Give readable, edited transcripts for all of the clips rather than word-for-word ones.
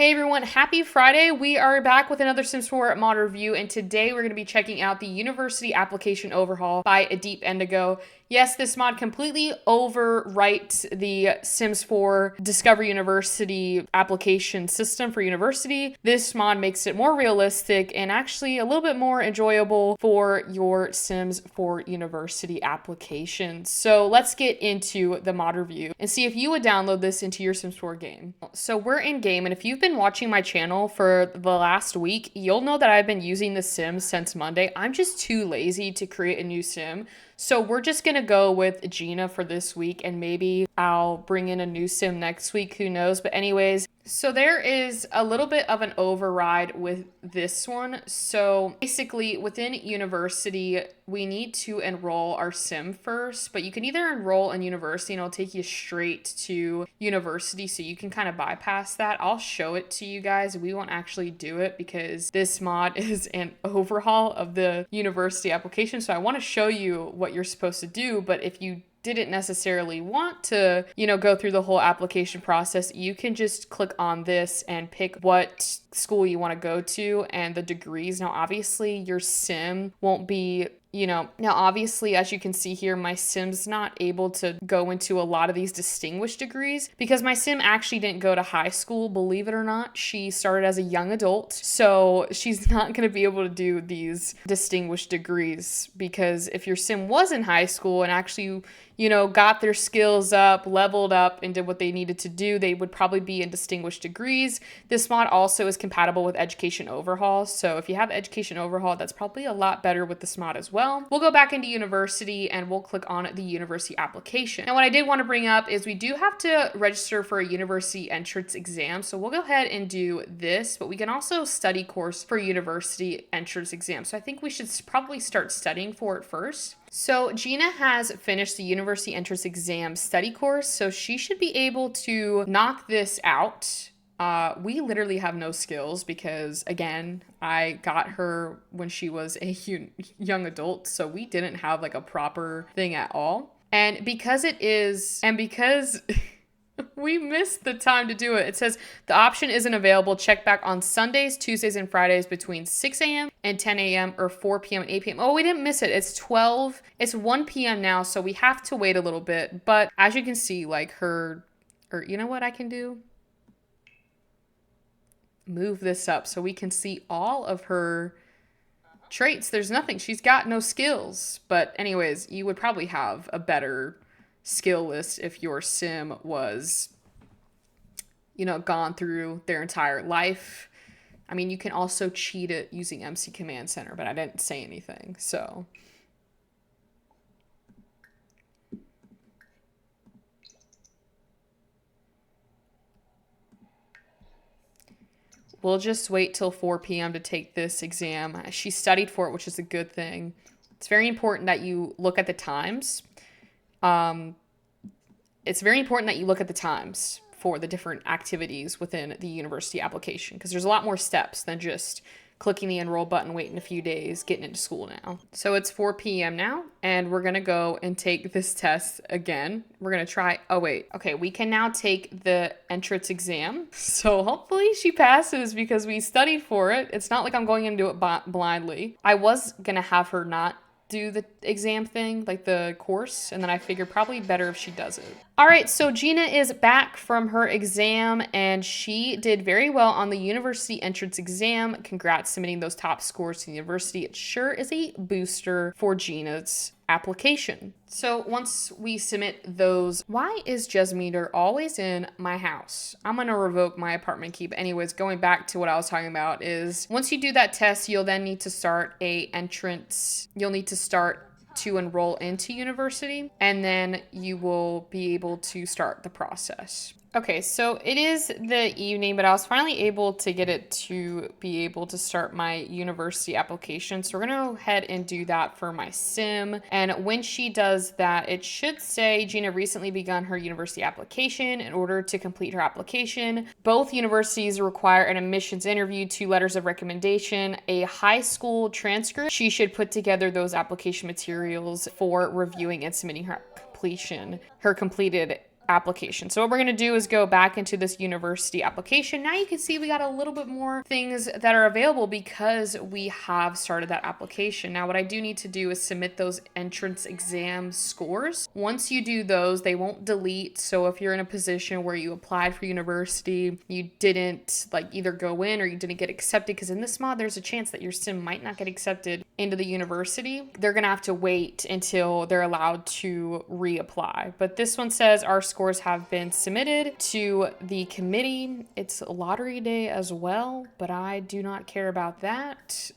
Hey everyone, happy Friday. We are back with another Sims 4 mod review, and today we're going to be checking out the University Application Overhaul by Deep Indigo. Yes, this mod completely overwrites the Sims 4 Discover University application system for university. This mod makes it more realistic and actually a little bit more enjoyable for your Sims 4 University application. So let's get into the mod review and see if you would download this into your Sims 4 game. So we're in game, and if you've been watching my channel for the last week, you'll know that I've been using The Sims since Monday. I'm just too lazy to create a new Sim. So we're just gonna go with Gina for this week, and maybe I'll bring in a new Sim next week, who knows. But anyways, so there is a little bit of an override with this one. So basically within university, we need to enroll our Sim first, but you can either enroll in university and it'll take you straight to university, so you can kind of bypass that. I'll show it to you guys. We won't actually do it because this mod is an overhaul of the university application. So I want to show you what you're supposed to do, but if you didn't necessarily want to, go through the whole application process, you can just click on this and pick what school you want to go to and the degrees. Now, obviously, your Sim won't be now obviously, as you can see here, my Sim's not able to go into a lot of these distinguished degrees because my Sim actually didn't go to high school, believe it or not. She started as a young adult, so she's not going to be able to do these distinguished degrees, because if your Sim was in high school and actually got their skills up, leveled up, and did what they needed to do, they would probably be in distinguished degrees. This mod also is compatible with Education Overhaul, so if you have Education Overhaul, that's probably a lot better with this mod as well. We'll go back into university and we'll click on the university application. And what I did want to bring up is we do have to register for a university entrance exam, so we'll go ahead and do this, but we can also study course for university entrance exam. So I think we should probably start studying for it first. So Gina has finished the university entrance exam study course, so she should be able to knock this out. We literally have no skills because, again, I got her when she was a young adult, so we didn't have like a proper thing at all. And because we missed the time to do it. It says the option isn't available. Check back on Sundays, Tuesdays, and Fridays between 6 a.m. and 10 a.m. or 4 p.m. and 8 p.m. Oh, we didn't miss it. It's 1 p.m. now, so we have to wait a little bit. But as you can see, like you know what I can do? Move this up so we can see all of her traits. There's nothing. She's got no skills. But anyways, you would probably have a better skill list if your Sim was, gone through their entire life. I mean, you can also cheat it using MC Command Center, but I didn't say anything, so. We'll just wait till 4 p.m. to take this exam. She studied for it, which is a good thing. It's very important that you look at the times. It's very important that you look at the times for the different activities within the university application, because there's a lot more steps than just clicking the enroll button, waiting a few days, getting into school now. So it's 4 p.m. now, and we're gonna go and take this test again. We're gonna try, okay, we can now take the entrance exam. So hopefully she passes because we studied for it. It's not like I'm going into it blindly. I was gonna have her not do the exam thing, like the course, and then I figured probably better if she does it. All right, so Gina is back from her exam and she did very well on the university entrance exam. Congrats submitting those top scores to the university. It sure is a booster for Gina's application. So once we submit those, why is Jesmeter always in my house? I'm gonna revoke my apartment key. But anyways, going back to what I was talking about is once you do that test, you'll then need to start you'll need to start to enroll into university, and then you will be able to start the process. Okay, so it is the evening, but I was finally able to get it to be able to start my university application. So we're gonna go ahead and do that for my Sim. And when she does that, it should say Gina recently begun her university application. In order to complete her application, both universities require an admissions interview, 2 letters of recommendation, a high school transcript. She should put together those application materials for reviewing and submitting her completed application. So what we're going to do is go back into this university application. Now you can see we got a little bit more things that are available because we have started that application. Now what I do need to do is submit those entrance exam scores. Once you do those, they won't delete. So if you're in a position where you applied for university, you didn't like either go in or you didn't get accepted, because in this mod there's a chance that your sim might not get accepted into the university. They're gonna have to wait until they're allowed to reapply. But this one says our scores have been submitted to the committee. It's lottery day as well, but I do not care about that.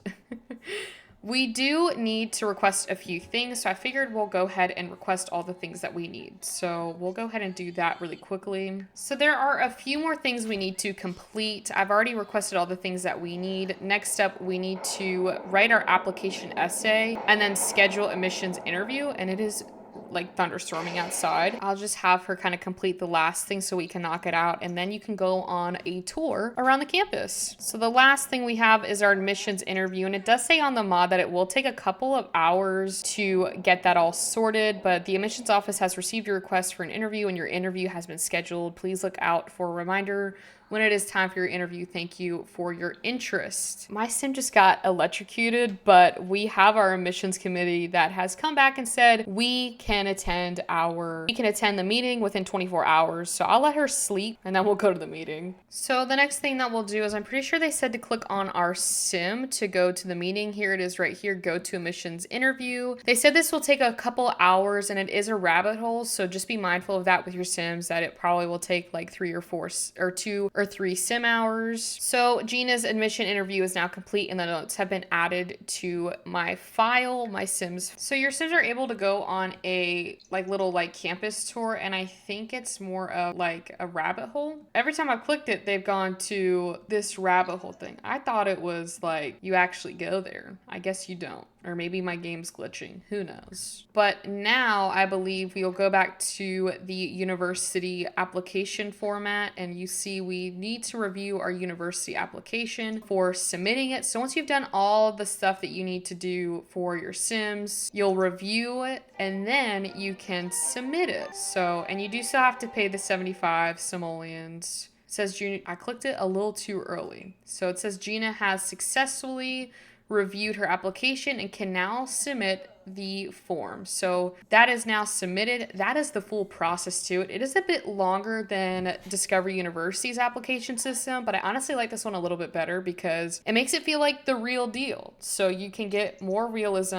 We do need to request a few things, so I figured we'll go ahead and request all the things that we need. So we'll go ahead and do that really quickly. So there are a few more things we need to complete. I've already requested all the things that we need. Next up, we need to write our application essay and then schedule admissions interview, and it is like thunderstorming outside. I'll just have her kind of complete the last thing so we can knock it out, and then you can go on a tour around the campus. So the last thing we have is our admissions interview, and it does say on the mod that it will take a couple of hours to get that all sorted, but the admissions office has received your request for an interview and your interview has been scheduled. Please look out for a reminder when it is time for your interview. Thank you for your interest. My sim just got electrocuted, but we have our admissions committee that has come back and said we can attend the meeting within 24 hours. So I'll let her sleep and then we'll go to the meeting. So the next thing that we'll do is, I'm pretty sure they said to click on our sim to go to the meeting. Here it is right here, go to admissions interview. They said this will take a couple hours and it is a rabbit hole. So just be mindful of that with your sims, that it probably will take like 2 or 3 sim hours. So Gina's admission interview is now complete and the notes have been added to my file, my sims. So your sims are able to go on a little campus tour, and I think it's more of like a rabbit hole. Every time I've clicked it, they've gone to this rabbit hole thing. I thought it was like you actually go there. I guess you don't. Or maybe my game's glitching. Who knows? But now I believe we'll go back to the university application format, and you see we need to review our university application for submitting it. So once you've done all the stuff that you need to do for your sims, you'll review it and then you can submit it. So, and you do still have to pay the 75 simoleons. It says Gina, I clicked it a little too early. So it says Gina has successfully reviewed her application and can now submit the form. So that is now submitted. That is the full process to it. It is a bit longer than Discovery University's application system, but I honestly like this one a little bit better because it makes it feel like the real deal. So you can get more realism.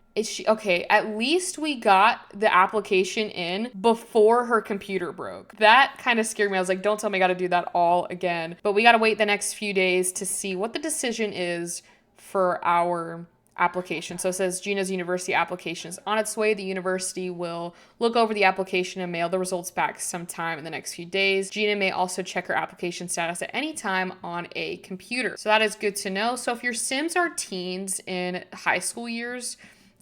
Okay, at least we got the application in before her computer broke. That kind of scared me. I was like, don't tell me I got to do that all again. But we got to wait the next few days to see what the decision is for our application. So it says Gina's university application is on its way. The university will look over the application and mail the results back sometime in the next few days. Gina may also check her application status at any time on a computer. So that is good to know. So if your sims are teens in high school years,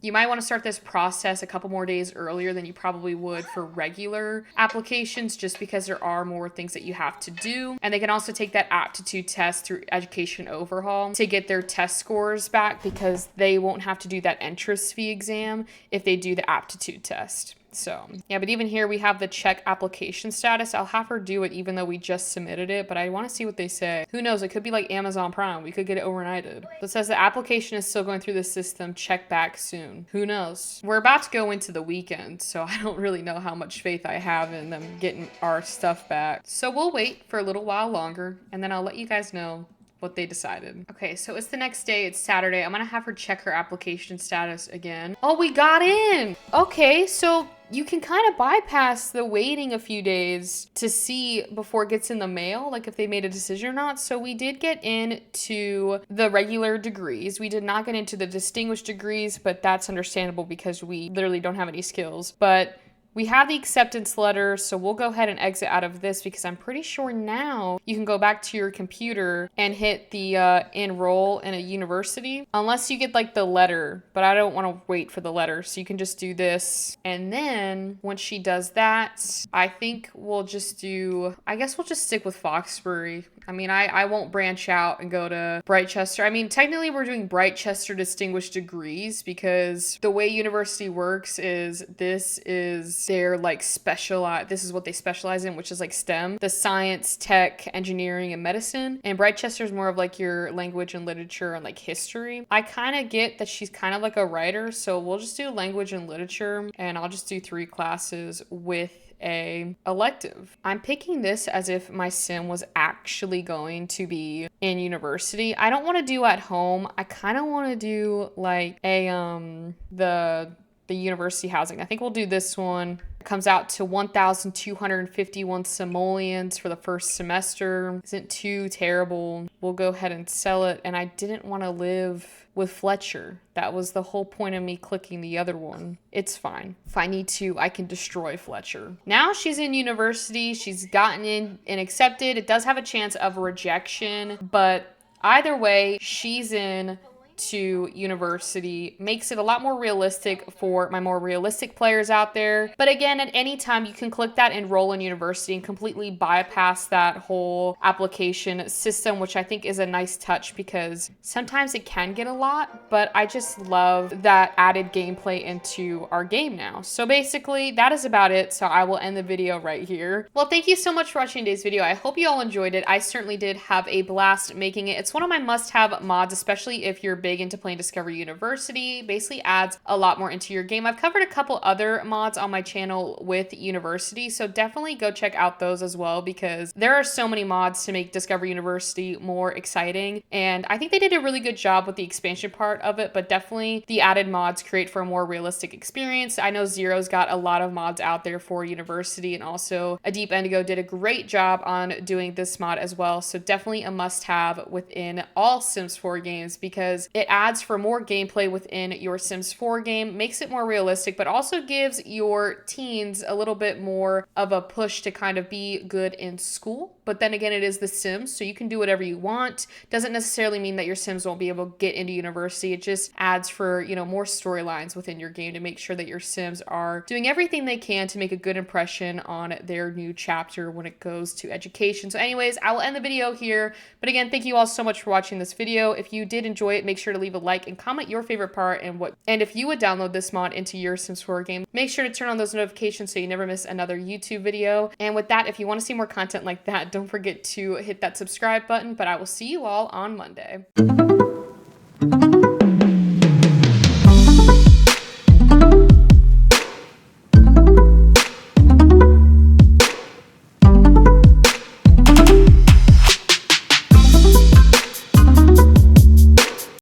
you might want to start this process a couple more days earlier than you probably would for regular applications, just because there are more things that you have to do. And they can also take that aptitude test through Education Overhaul to get their test scores back, because they won't have to do that entrance fee exam if they do the aptitude test. So yeah, but even here we have the check application status. I'll have her do it even though we just submitted it, but I want to see what they say. Who knows? It could be like Amazon Prime. We could get it overnighted. It says the application is still going through the system. Check back soon. Who knows? We're about to go into the weekend, so I don't really know how much faith I have in them getting our stuff back. So we'll wait for a little while longer, and then I'll let you guys know what they decided. Okay, so it's the next day. It's Saturday. I'm gonna have her check her application status again. Oh, we got in. Okay, so you can kind of bypass the waiting a few days to see before it gets in the mail, like if they made a decision or not. So we did get into the regular degrees. We did not get into the distinguished degrees, but that's understandable because we literally don't have any skills. But we have the acceptance letter, so we'll go ahead and exit out of this because I'm pretty sure now you can go back to your computer and hit the enroll in a university, unless you get like the letter, but I don't want to wait for the letter, so you can just do this. And then once she does that, I think we'll just stick with Foxbury I mean, I won't branch out and go to Brightchester. I mean, technically we're doing Brightchester Distinguished Degrees because the way university works is this is their like specialized, this is what they specialize in, which is like STEM, the science, tech, engineering, and medicine. And Brightchester is more of like your language and literature and like history. I kind of get that she's kind of like a writer, so we'll just do language and literature, and I'll just do 3 classes with a elective. I'm picking this as if my sim was actually going to be in university. I don't want to do at home. I kind of want to do like a the university housing. I think we'll do this one. It comes out to 1,251 simoleons for the first semester. Isn't too terrible. We'll go ahead and sell it. And I didn't want to live with Fletcher. That was the whole point of me clicking the other one. It's fine. If I need to, I can destroy Fletcher. Now she's in university. She's gotten in and accepted. It does have a chance of rejection, but either way, she's in to university. Makes it a lot more realistic for my more realistic players out there. But again, at any time you can click that enroll in university and completely bypass that whole application system, which I think is a nice touch because sometimes it can get a lot, but I just love that added gameplay into our game now. So basically that is about it. So I will end the video right here. Well, thank you so much for watching today's video. I hope you all enjoyed it. I certainly did have a blast making it. It's one of my must-have mods, especially if you're big into playing Discovery University. Basically adds a lot more into your game. I've covered a couple other mods on my channel with University, so definitely go check out those as well because there are so many mods to make Discovery University more exciting, and I think they did a really good job with the expansion part of it, but definitely the added mods create for a more realistic experience. I know Zero's got a lot of mods out there for University, and also A Deep Indigo did a great job on doing this mod as well, so definitely a must-have within all Sims 4 games because it adds for more gameplay within your Sims 4 game, makes it more realistic, but also gives your teens a little bit more of a push to kind of be good in school. But then again, it is The Sims, so you can do whatever you want. Doesn't necessarily mean that your Sims won't be able to get into university. It just adds for, you know, more storylines within your game to make sure that your Sims are doing everything they can to make a good impression on their new chapter when it goes to education. So anyways, I will end the video here. But again, thank you all so much for watching this video. If you did enjoy it, make sure to leave a like and comment your favorite part and if you would download this mod into your Sims 4 game. Make sure to turn on those notifications so you never miss another YouTube video. And with that, if you want to see more content like that, don't forget to hit that subscribe button, but I will see you all on Monday.